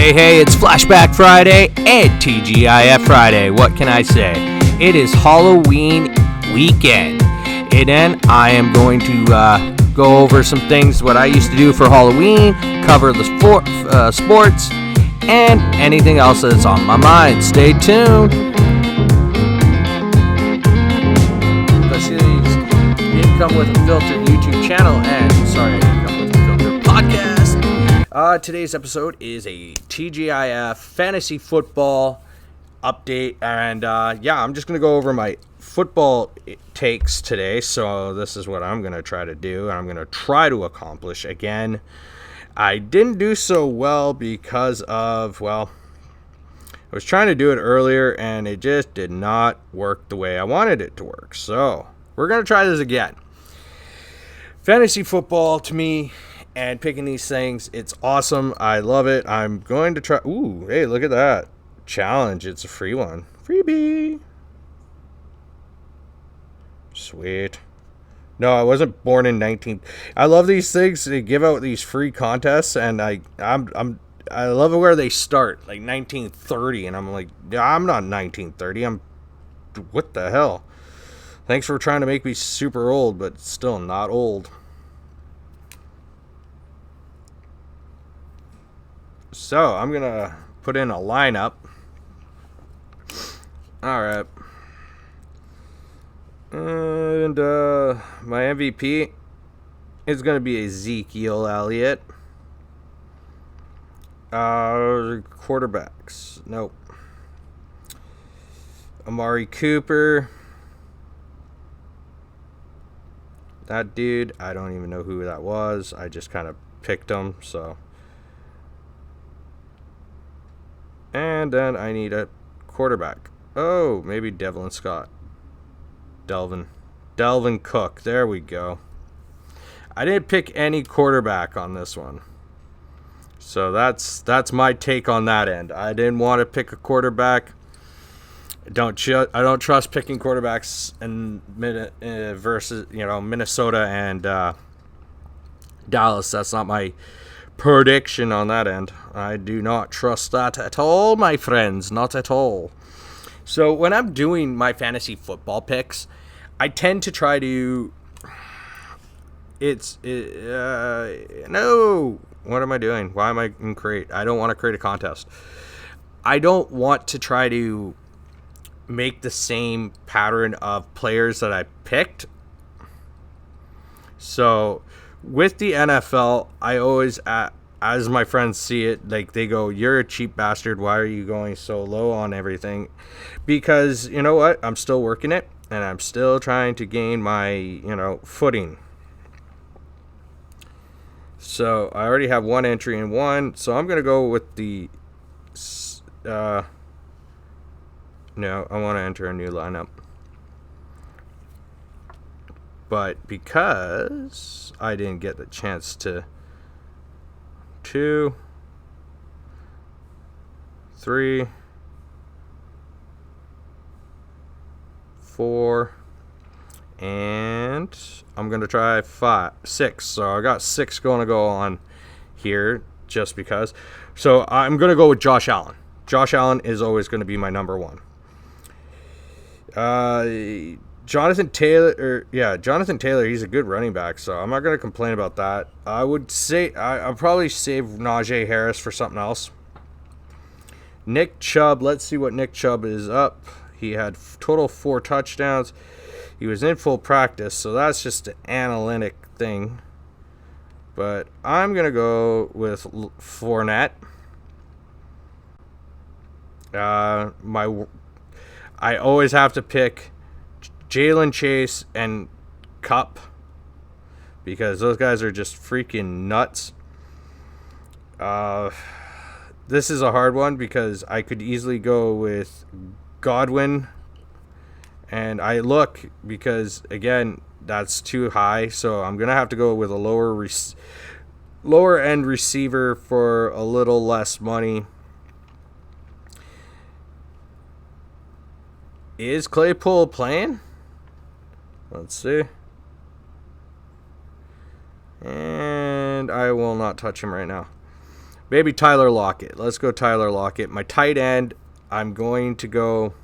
Hey, it's Flashback Friday and TGIF Friday. What can I say? It is Halloween weekend. And then I am going to go over some things, what I used to do for Halloween, cover the sports, and anything else that's on my mind. Stay tuned. Didn't come with a filtered YouTube channel, and sorry, I didn't come with a filtered podcast. Today's episode is a TGIF fantasy football update, and I'm just going to go over my football takes today. So this is what I'm going to try to do, and I'm going to try to accomplish. Again, I didn't do so well because of, I was trying to do it earlier, and it just did not work the way I wanted it to work. So we're going to try this again. Fantasy football, to me, and picking these things, it's awesome. I love it. I'm going to try. Ooh, hey, look at that. Challenge. It's a free one. Freebie. Sweet. No, I wasn't born in 19. I love these things. They give out these free contests, and I love it where they start, like 1930, and I'm like, I'm not 1930. What the hell? Thanks for trying to make me super old, but still not old. So, I'm going to put in a lineup. Alright. And my MVP is going to be Ezekiel Elliott. Quarterbacks. Nope. Amari Cooper. That dude, I don't even know who that was. I just kind of picked him, so. And then I need a quarterback. Oh, maybe Delvin Cook. There we go. I didn't pick any quarterback on this one. So that's my take on that end. I didn't want to pick a quarterback. I don't trust picking quarterbacks in versus Minnesota and Dallas. That's not my prediction on that end. I do not trust that at all, my friends. Not at all. So when I'm doing my fantasy football picks, I tend to try to. No. What am I doing? Why am I in create? I don't want to create a contest. I don't want to try to make the same pattern of players that I picked. So with the NFL, I always, as my friends see it, like they go, "You're a cheap bastard. Why are you going so low on everything?" Because you know what? I'm still working it, and I'm still trying to gain my, footing. So I already have one entry in one, so I'm gonna go with the. No, I want to enter a new lineup. But because I didn't get the chance to 2, 3, 4, and I'm going to try 5, 6. So I got 6 going to go on here just because. So I'm going to go with Josh Allen. Josh Allen is always going to be my number one. Jonathan Taylor, he's a good running back, so I'm not going to complain about that. I would say I'll probably save Najee Harris for something else. Nick Chubb, let's see what Nick Chubb is up. He had total 4 touchdowns. He was in full practice, so that's just an analytic thing. But I'm going to go with Fournette. I always have to pick Jalen Chase and Cup because those guys are just freaking nuts. This is a hard one because I could easily go with Godwin, and I look because again that's too high, so I'm gonna have to go with a lower end receiver for a little less money. Is Claypool playing? Let's see. And I will not touch him right now. maybe Tyler Lockett. Let's go Tyler Lockett. My tight end, I'm going to go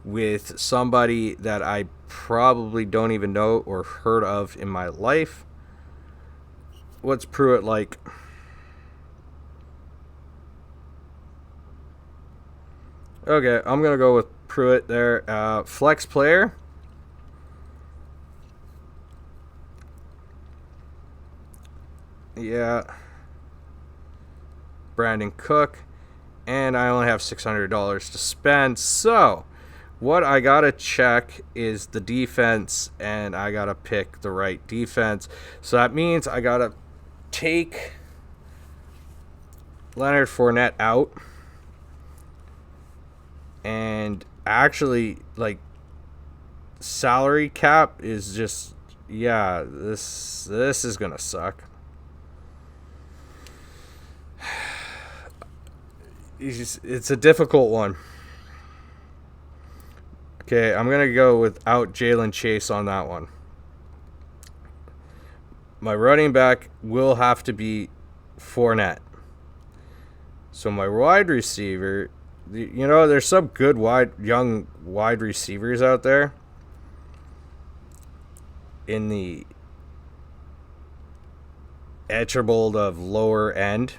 with somebody that I probably don't even know or heard of in my life. What's Pruitt like? Okay, I'm going to go with Pruitt there. Flex player. Yeah. Brandon Cook. And I only have $600 to spend. So, what I got to check is the defense, and I got to pick the right defense. So that means I got to take Leonard Fournette out. And actually, like, salary cap is just, yeah, this is going to suck. It's a difficult one. Okay, I'm going to go without Jalen Chase on that one. My running back will have to be Fournette. So my wide receiver, you know, there's some good young wide receivers out there in the etchable of lower end.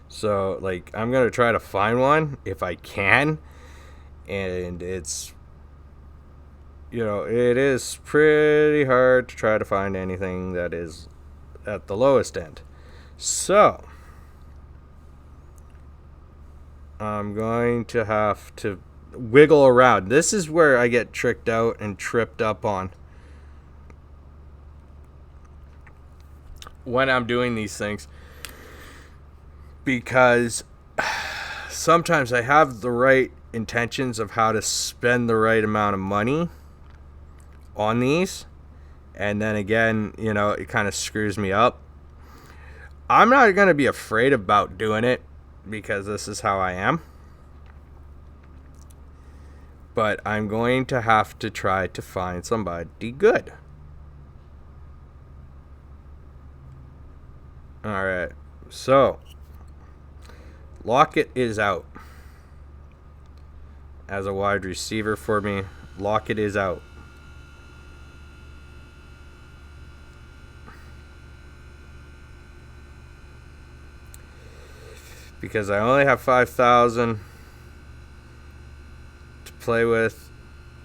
So, like, I'm going to try to find one if I can. And it's, you know, it is pretty hard to try to find anything that is at the lowest end. So, I'm going to have to wiggle around. This is where I get tricked out and tripped up on when I'm doing these things. Because sometimes I have the right intentions of how to spend the right amount of money on these. And then again, you know, it kind of screws me up. I'm not going to be afraid about doing it because this is how I am. But I'm going to have to try to find somebody good. All right. So, Lockett is out as a wide receiver for me. Lockett is out. Because I only have $5,000 to play with.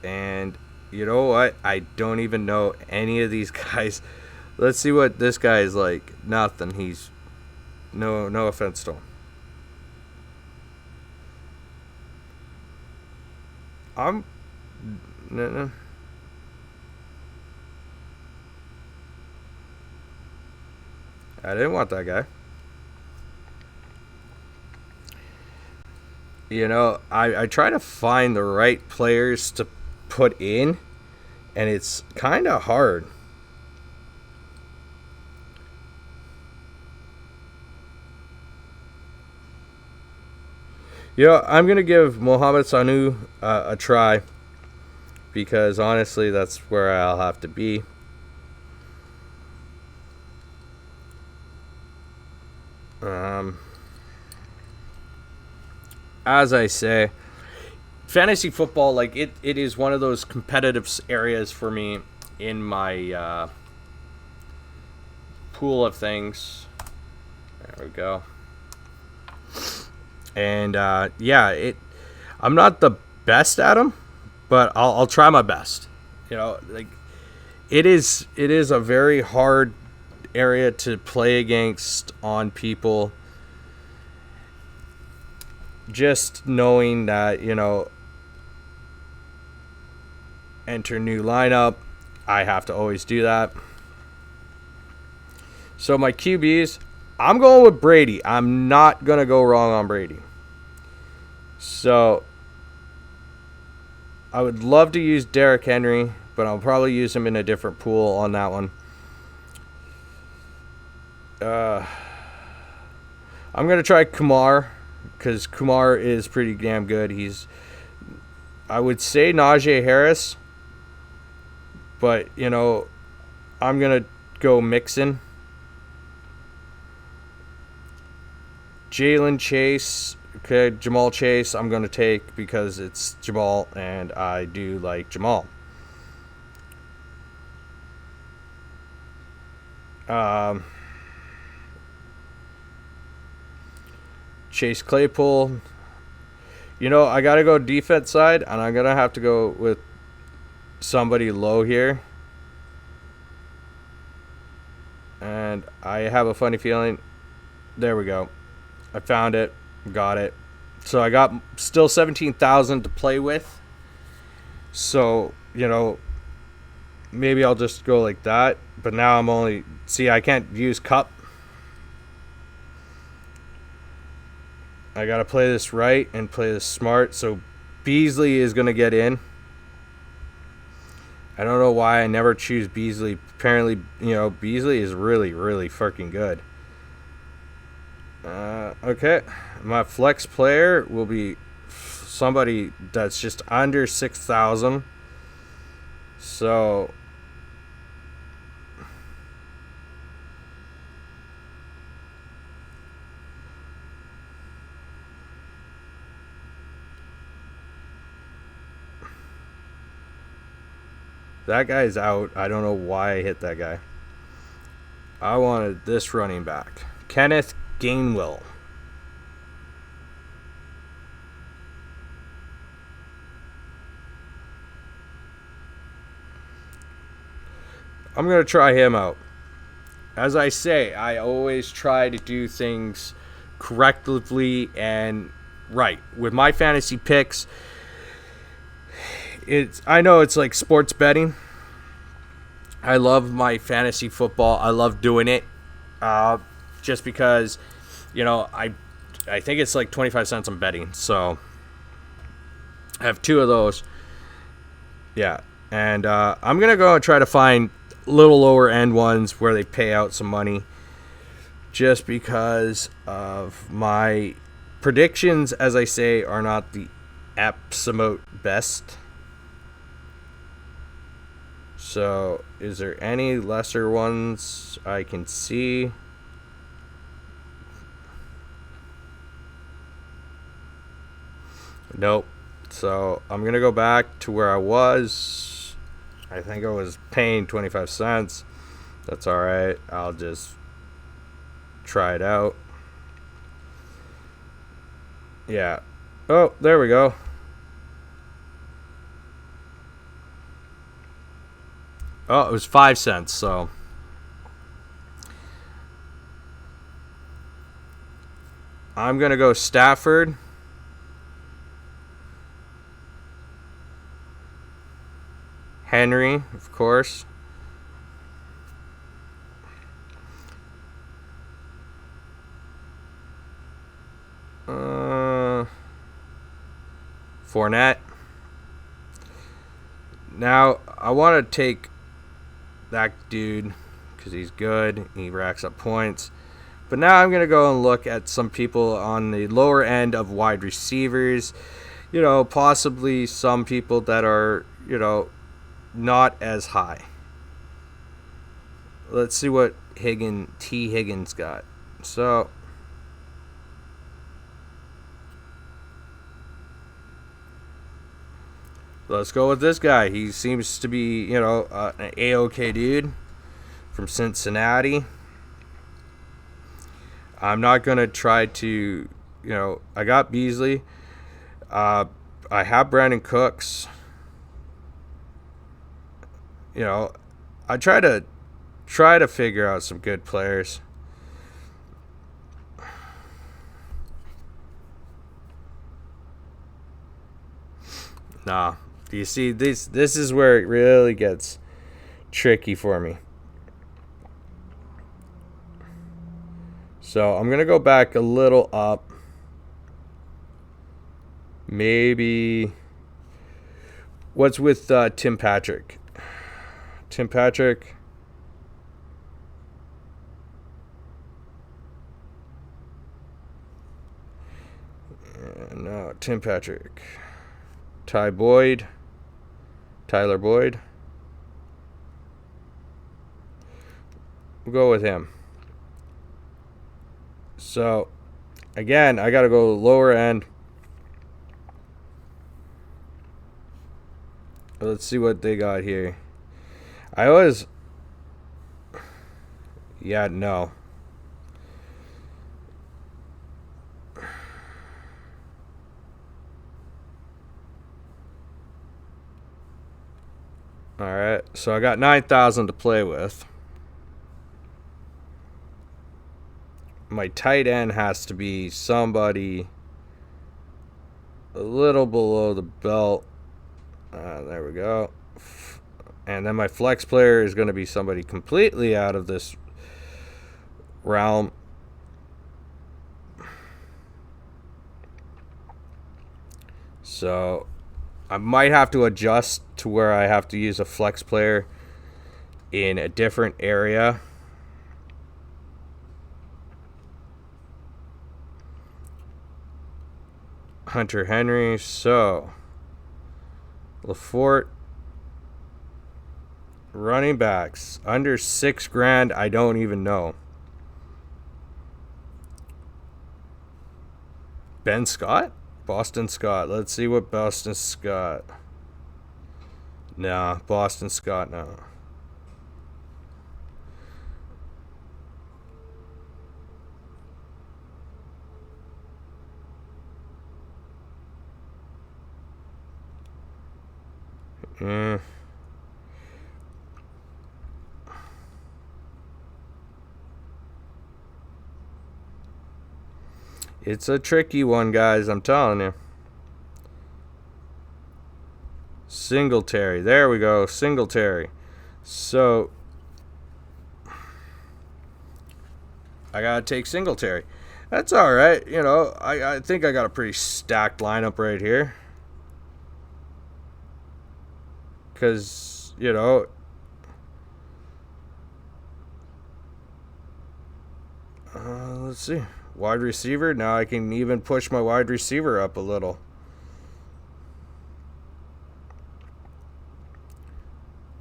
And you know what? I don't even know any of these guys. Let's see what this guy is like. Nothing. He's no offense to him. No. I didn't want that guy. You know, I try to find the right players to put in, and it's kind of hard. You know, I'm going to give Mohamed Sanu a try because, honestly, that's where I'll have to be. As I say, fantasy football, like, it is one of those competitive areas for me in my pool of things. There we go. And I'm not the best at them, but I'll try my best. You know, like, it is a very hard area to play against on people. Just knowing that, you know, enter new lineup, I have to always do that. So my QBs, I'm going with Brady. I'm not going to go wrong on Brady. So, I would love to use Derrick Henry, but I'll probably use him in a different pool on that one. I'm going to try Kumar, because Kumar is pretty damn good. I would say Najee Harris, but, you know, I'm going to go Mixon. Jalen Chase. Okay, Jamal Chase I'm going to take because it's Jamal and I do like Jamal. Chase Claypool. I got to go defense side, and I'm going to have to go with somebody low here. And I have a funny feeling. There we go. I found it. Got it. So I got still 17,000 to play with. So, maybe I'll just go like that. But now I'm only... See, I can't use Cup. I got to play this right and play this smart. So Beasley is going to get in. I don't know why I never choose Beasley. Apparently, Beasley is really, really freaking good. Okay. My flex player will be somebody that's just under 6,000. So... that guy's out. I don't know why I hit that guy. I wanted this running back. Kenneth Gainwell. I'm going to try him out. As I say, I always try to do things correctly and right. With my fantasy picks, I know it's like sports betting. I love my fantasy football. I love doing it. Just because, I think it's like 25 cents on betting. So I have 2 of those. Yeah. And I'm going to go and try to find little lower end ones where they pay out some money. Just because of my predictions, as I say, are not the absolute best. So, is there any lesser ones I can see? Nope. So, I'm going to go back to where I was. I think I was paying 25 cents. That's alright. I'll just try it out. Yeah. Oh, there we go. Oh, it was 5 cents, so. I'm going to go Stafford. Henry, of course. Fournette. Now, I want to take that dude because he's good. He racks up points. But now I'm going to go and look at some people on the lower end of wide receivers. Possibly some people that are, not as high. Let's see what T. Higgins got. So, let's go with this guy. He seems to be, an A-OK dude from Cincinnati. I'm not going to try to, I got Beasley. I have Brandon Cooks. I try to figure out some good players. Nah. Do you see this is where it really gets tricky for me. So I'm going to go back a little up. Maybe what's with Tim Patrick? Tim Patrick. No, Tim Patrick. Tyler Boyd. We'll go with him. So, Again, I got to go lower end. Let's see what they got here. I always... Yeah, no. Alright, so I got 9,000 to play with. My tight end has to be somebody a little below the belt. There we go. And then my flex player is going to be somebody completely out of this realm. So I might have to adjust to where I have to use a flex player in a different area. Hunter Henry. So LaForte. Running backs under $6,000. I don't even know. Ben Scott? Boston Scott. Let's see what Boston Scott. Nah, Boston Scott, no. It's a tricky one, guys, I'm telling you. Singletary. There we go. Singletary. So I got to take Singletary. That's all right. You know, I think I got a pretty stacked lineup right here. Because, you know, let's see. Wide receiver. Now I can even push my wide receiver up a little.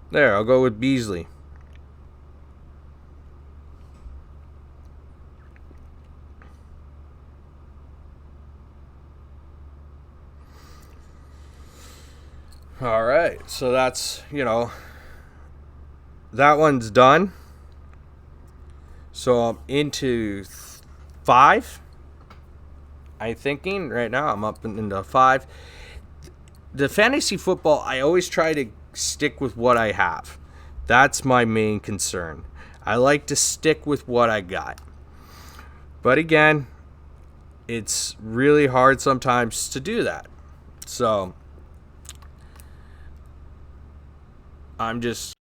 There, I'll go with Beasley. All right, so that's, you know, that one's done. So I'm into 5. I'm thinking right now I'm up into 5. The fantasy football, I always try to stick with what I have. That's my main concern. I like to stick with what I got. But again, it's really hard sometimes to do that. So I'm just,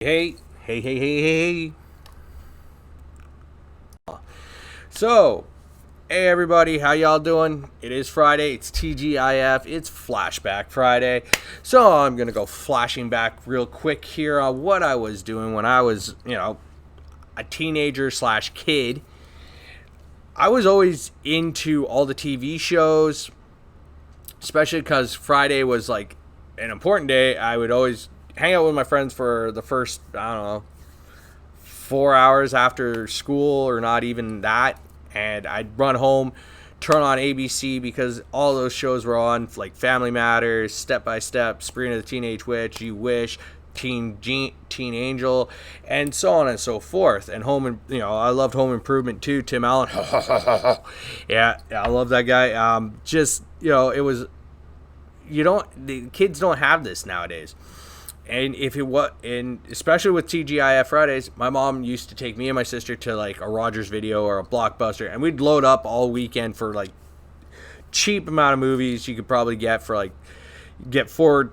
hey. So, hey everybody, how y'all doing? It is Friday, it's TGIF, it's Flashback Friday. So I'm going to go flashing back real quick here on what I was doing when I was, you know, a teenager / kid. I was always into all the TV shows, especially because Friday was like an important day. I would always hang out with my friends for the first, I don't know, 4 hours after school, or not even that. And I'd run home, turn on ABC, because all those shows were on, like Family Matters, Step by Step, Sabrina the Teenage Witch, You Wish, Teen Angel, and so on and so forth. And I loved Home Improvement too. Tim Allen, yeah, I love that guy. Just, you know, it was, the kids don't have this nowadays. And especially with TGIF Fridays, my mom used to take me and my sister to like a Rogers Video or a Blockbuster, and we'd load up all weekend for like cheap amount of movies you could probably get for like, get 14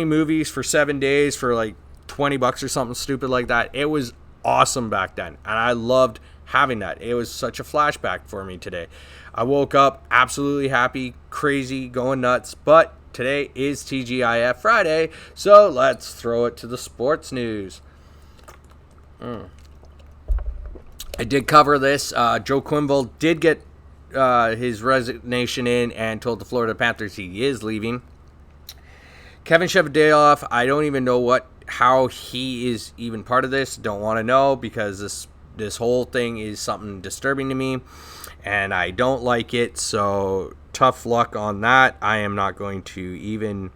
movies for 7 days for like $20 or something stupid like that. It was awesome back then, and I loved having that. It was such a flashback for me today. I woke up absolutely happy, crazy, going nuts, but today is TGIF Friday, so let's throw it to the sports news. I did cover this. Joe Quenneville did get his resignation in and told the Florida Panthers he is leaving. Kevin Cheveldayoff, I don't even know how he is even part of this. Don't want to know, because this This whole thing is something disturbing to me, and I don't like it. So tough luck on that. I am not going to even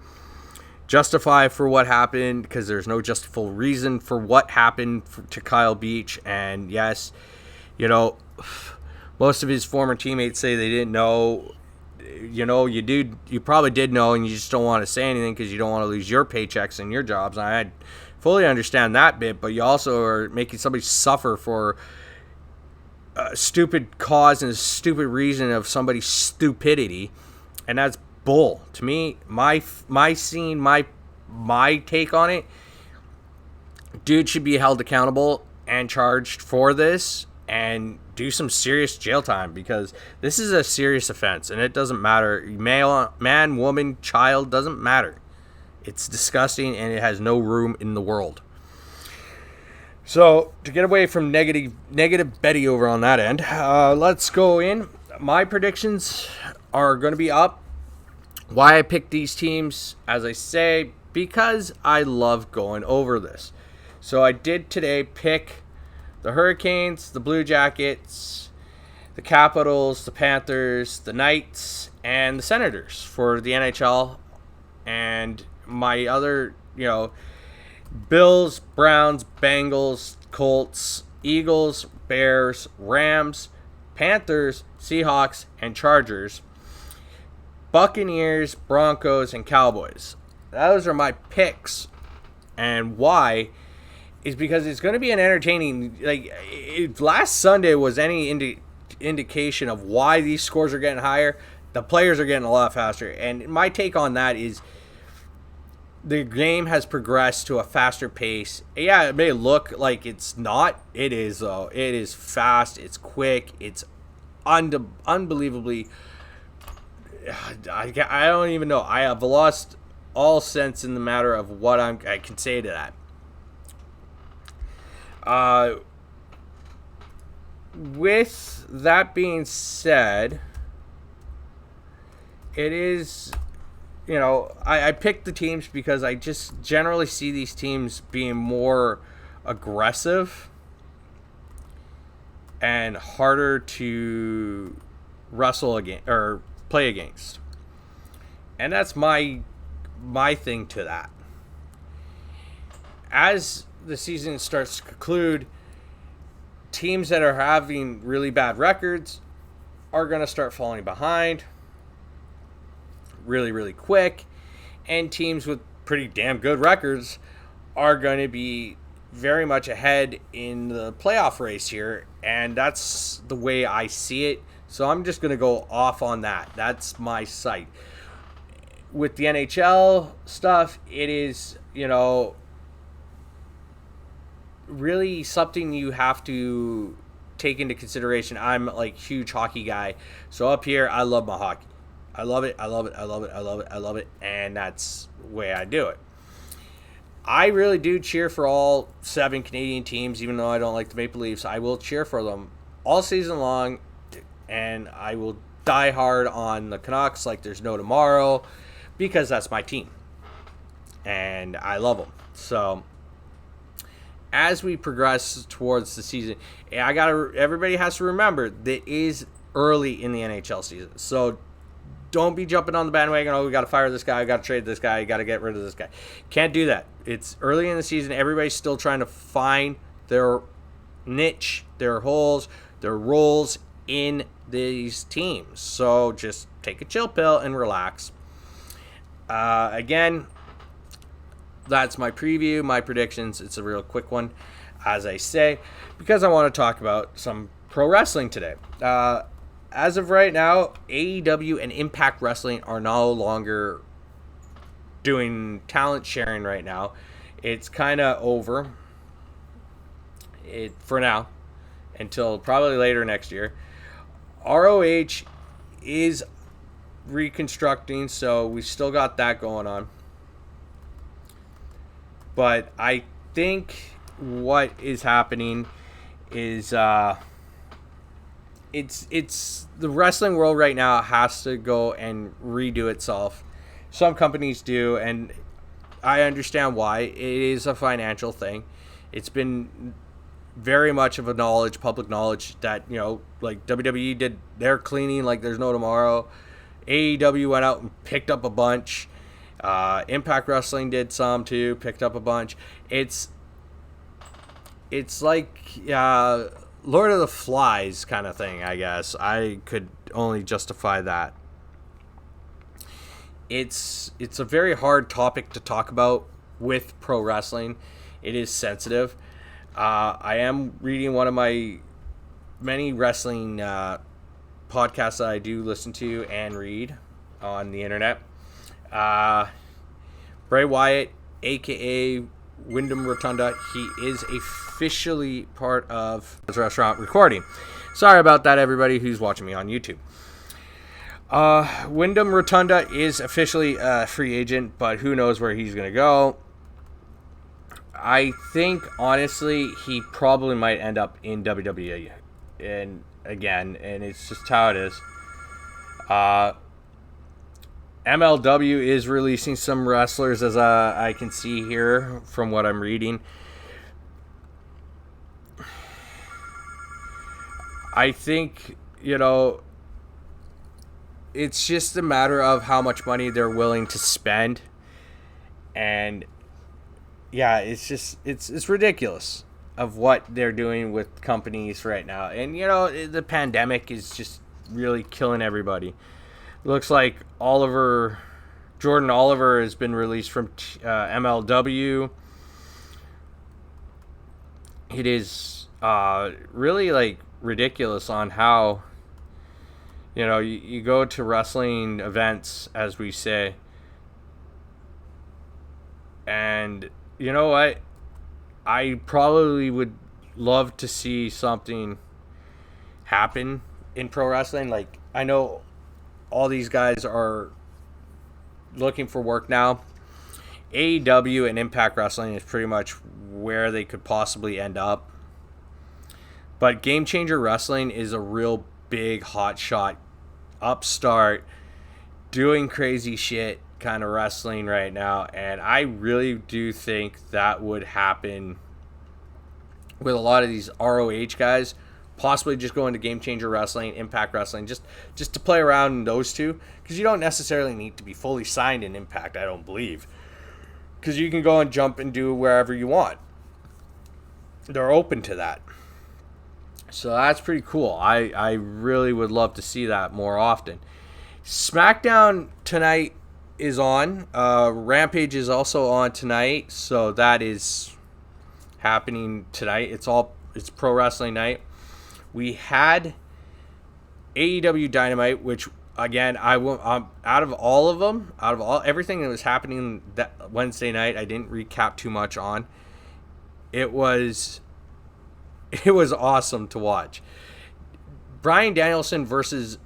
justify for what happened, because there's no justifiable reason for what happened to Kyle Beach. And yes, most of his former teammates say they didn't know. You probably did know, and you just don't want to say anything because you don't want to lose your paychecks and your jobs. And I fully understand that bit, but you also are making somebody suffer for a stupid cause and a stupid reason of somebody's stupidity, and that's bull to me. My take on it: dude should be held accountable and charged for this and do some serious jail time, because this is a serious offense, and it doesn't matter, man, woman, child, doesn't matter. It's disgusting, and it has no room in the world. So to get away from negative Betty over on that end, let's go in. My predictions are going to be up. Why I picked these teams, as I say, because I love going over this. So I did today pick the Hurricanes, the Blue Jackets, the Capitals, the Panthers, the Knights, and the Senators for the NHL. And my other, Bills, Browns, Bengals, Colts, Eagles, Bears, Rams, Panthers, Seahawks, and Chargers, Buccaneers, Broncos, and Cowboys. Those are my picks. And why is because it's going to be an entertaining, last Sunday was any indication of why these scores are getting higher. The players are getting a lot faster. And my take on that is the game has progressed to a faster pace. Yeah, it may look like it's not. It is, though. It is fast. It's quick. It's unbelievably... I don't even know. I have lost all sense in the matter of what I can say to that. With that being said, it is, I picked the teams because I just generally see these teams being more aggressive and harder to wrestle against or play against. And that's my thing to that. As the season starts to conclude, teams that are having really bad records are going to start falling behind really, really quick. And teams with pretty damn good records are going to be very much ahead in the playoff race here. And that's the way I see it. So I'm just going to go off on that. That's my site. With the NHL stuff, it is, really something you have to take into consideration. I'm like huge hockey guy. So up here, I love my hockey. I love it. I love it. I love it. I love it. I love it. And that's the way I do it. I really do cheer for all 7 Canadian teams, even though I don't like the Maple Leafs. I will cheer for them all season long, and I will die hard on the Canucks like there's no tomorrow, because that's my team, and I love them. So as we progress towards the season, everybody has to remember that it is early in the NHL season. So don't be jumping on the bandwagon. Oh, we got to fire this guy. We got to trade this guy. We got to get rid of this guy. Can't do that. It's early in the season. Everybody's still trying to find their niche, their holes, their roles in these teams. So just take a chill pill and relax. Again, that's my preview, my predictions. It's a real quick one, as I say, because I want to talk about some pro wrestling today. As of right now, AEW and Impact Wrestling are no longer doing talent sharing right now. It's kind of over for now, until probably later next year. ROH is reconstructing, so we still got that going on. But I think what is happening is it's the wrestling world right now has to go and redo itself. Some companies do, and I understand why. It is a financial thing. It's been very much of a public knowledge that, like WWE did their cleaning like there's no tomorrow. AEW went out and picked up a bunch. Impact Wrestling did some too, picked up a bunch. It's like Lord of the Flies kind of thing, I guess. I could only justify that. It's a very hard topic to talk about with pro wrestling. It is sensitive. I am reading one of my many wrestling podcasts that I do listen to and read on the internet. Bray Wyatt, a.k.a. Wyndham Rotunda, he is officially part of his restaurant recording. Sorry about that, everybody who's watching me on YouTube. Wyndham Rotunda is officially a free agent, but who knows where he's going to go. I think, honestly, he probably might end up in WWE. And it's just how it is. MLW is releasing some wrestlers, as I can see here from what I'm reading. I think, it's just a matter of how much money they're willing to spend. And yeah, it's ridiculous of what they're doing with companies right now. And, the pandemic is just really killing everybody. Looks like Jordan Oliver has been released from MLW. It is really ridiculous on how, you go to wrestling events, as we say, and you know what? I probably would love to see something happen in pro wrestling. Like, I know all these guys are looking for work now. AEW and Impact Wrestling is pretty much where they could possibly end up. But Game Changer Wrestling is a real big hotshot, upstart, doing crazy shit kind of wrestling right now, and I really do think that would happen with a lot of these ROH guys, possibly just going to Game Changer Wrestling, Impact Wrestling, just to play around in those two, because you don't necessarily need to be fully signed in Impact, I don't believe, because you can go and jump and do wherever you want. They're open to that, so that's pretty cool. I really would love to see that more often. SmackDown tonight is on. Rampage is also on tonight, so that is happening tonight. It's pro wrestling night. We had AEW Dynamite, which again I'm out of everything that was happening that Wednesday night, I didn't recap too much on. It was awesome to watch. Bryan Danielson versus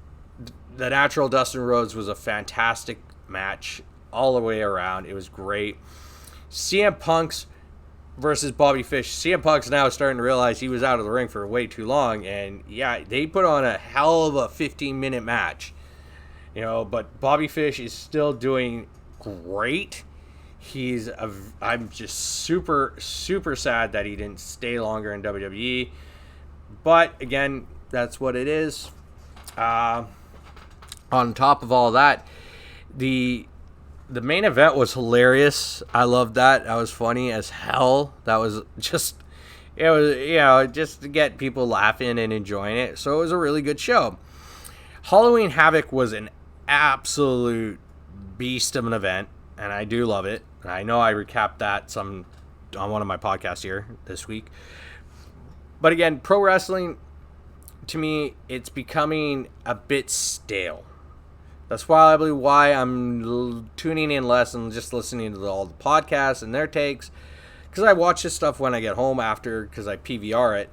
the Natural Dustin Rhodes was a fantastic match all the way around. It was great. CM Punk's versus Bobby Fish. CM Punk's now starting to realize he was out of the ring for way too long, and yeah, they put on a hell of a 15-minute match. But Bobby Fish is still doing great. I'm just super, super sad that he didn't stay longer in WWE. But again, that's what it is. On top of all that, the main event was hilarious. I loved that. That was funny as hell. That was just, it was, just to get people laughing and enjoying it. So it was a really good show. Halloween Havoc was an absolute beast of an event, and I do love it. And I know I recapped that on one of my podcasts here this week. But again, pro wrestling, to me, it's becoming a bit stale. That's probably why I'm tuning in less and just listening to all the podcasts and their takes. Because I watch this stuff when I get home after, because I PVR it.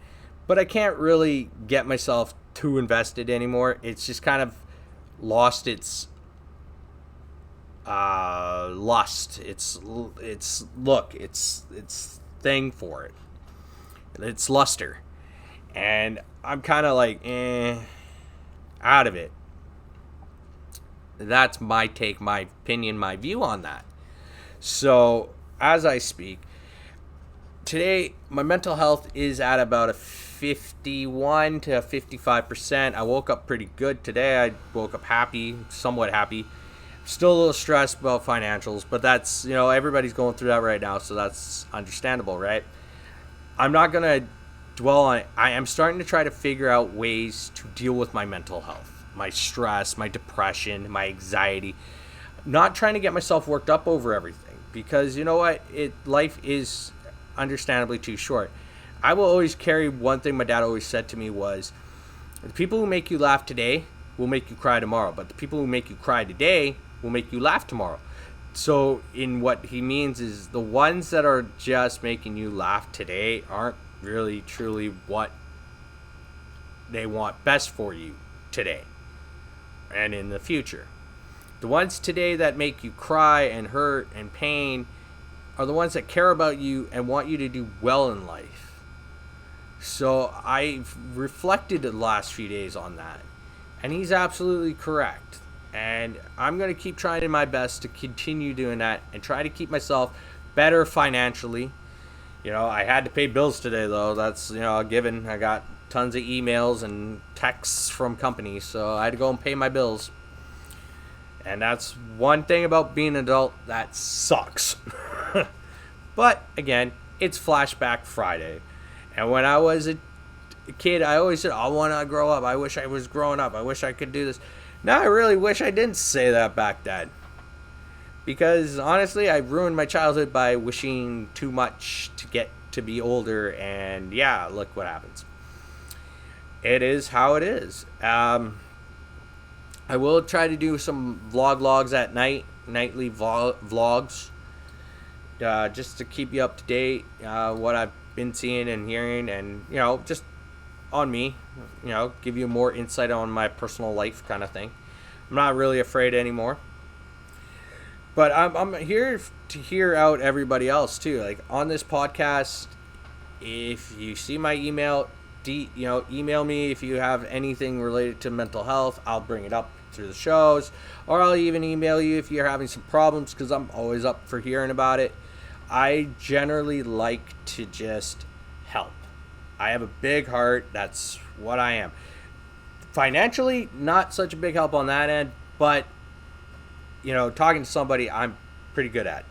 But I can't really get myself too invested anymore. It's just kind of lost its lust. Its look. Its thing for it. Its luster. And I'm kind of like, out of it. That's my take, my opinion, my view on that. So, as I speak, today my mental health is at about a 51 to 55%. I woke up pretty good today. I woke up happy, somewhat happy. Still a little stressed about financials, but that's, everybody's going through that right now, so that's understandable, right? I'm not going to dwell on it. I am starting to try to figure out ways to deal with my mental health, my stress, my depression, my anxiety. Not trying to get myself worked up over everything, because you know what? Life is understandably too short. I will always carry one thing my dad always said to me was, the people who make you laugh today will make you cry tomorrow, but the people who make you cry today will make you laugh tomorrow. So in what he means is the ones that are just making you laugh today aren't really truly what they want best for you today and in the future. The ones today that make you cry and hurt and pain are the ones that care about you and want you to do well in life. So I've reflected the last few days on that, and he's absolutely correct. And I'm going to keep trying my best to continue doing that and try to keep myself better financially. I had to pay bills today, though. That's, a given. I got tons of emails and texts from companies, so I had to go and pay my bills. And that's one thing about being an adult that sucks. But, again, it's Flashback Friday. And when I was a kid, I always said, I want to grow up. I wish I was growing up. I wish I could do this. Now I really wish I didn't say that back then. Because, honestly, I ruined my childhood by wishing too much to get to be older. And, yeah, look what happens. It is how it is. I will try to do some vlogs at night. Nightly vlogs. Just to keep you up to date. What I've been seeing and hearing. And, just on me. Give you more insight on my personal life kind of thing. I'm not really afraid anymore. But I'm here to hear out everybody else too. Like on this podcast, if you see my email, email me if you have anything related to mental health. I'll bring it up through the shows, or I'll even email you if you're having some problems, because I'm always up for hearing about it. I generally like to just help. I have a big heart. That's what I am. Financially, not such a big help on that end, but talking to somebody I'm pretty good at.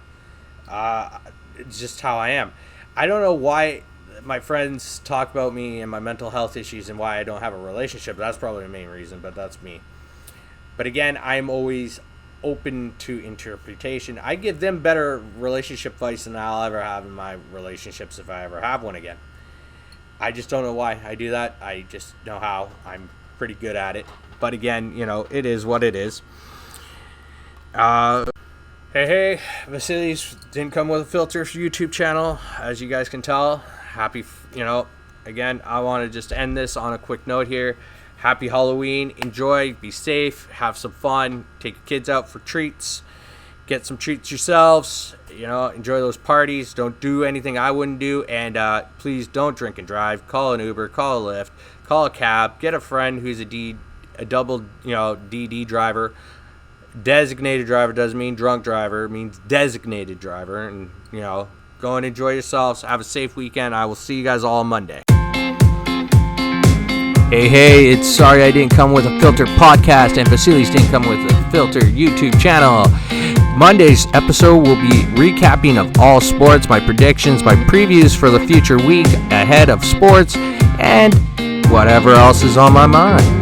It's just how I am. I don't know why my friends talk about me and my mental health issues and why I don't have a relationship. That's probably the main reason, but that's me. But again, I'm always open to interpretation. I give them better relationship advice than I'll ever have in my relationships if I ever have one again. I just don't know why I do that. I just know how. I'm pretty good at it. But again, it is what it is. Hey, Vasily's Didn't Come With a Filter YouTube channel. As you guys can tell, happy, again, I want to just end this on a quick note here. Happy Halloween. Enjoy. Be safe. Have some fun. Take your kids out for treats. Get some treats yourselves. Enjoy those parties. Don't do anything I wouldn't do. And please don't drink and drive. Call an Uber. Call a Lyft. Call a cab. Get a friend who's a double, DD driver. Designated driver doesn't mean drunk driver. It means designated driver. And, go and enjoy yourselves. Have a safe weekend. I will see you guys all on Monday. Hey, it's Sorry I Didn't Come With a Filter podcast and Vasily's Didn't Come With a Filter YouTube channel. Monday's episode will be recapping of all sports, my predictions, my previews for the future week ahead of sports, and whatever else is on my mind.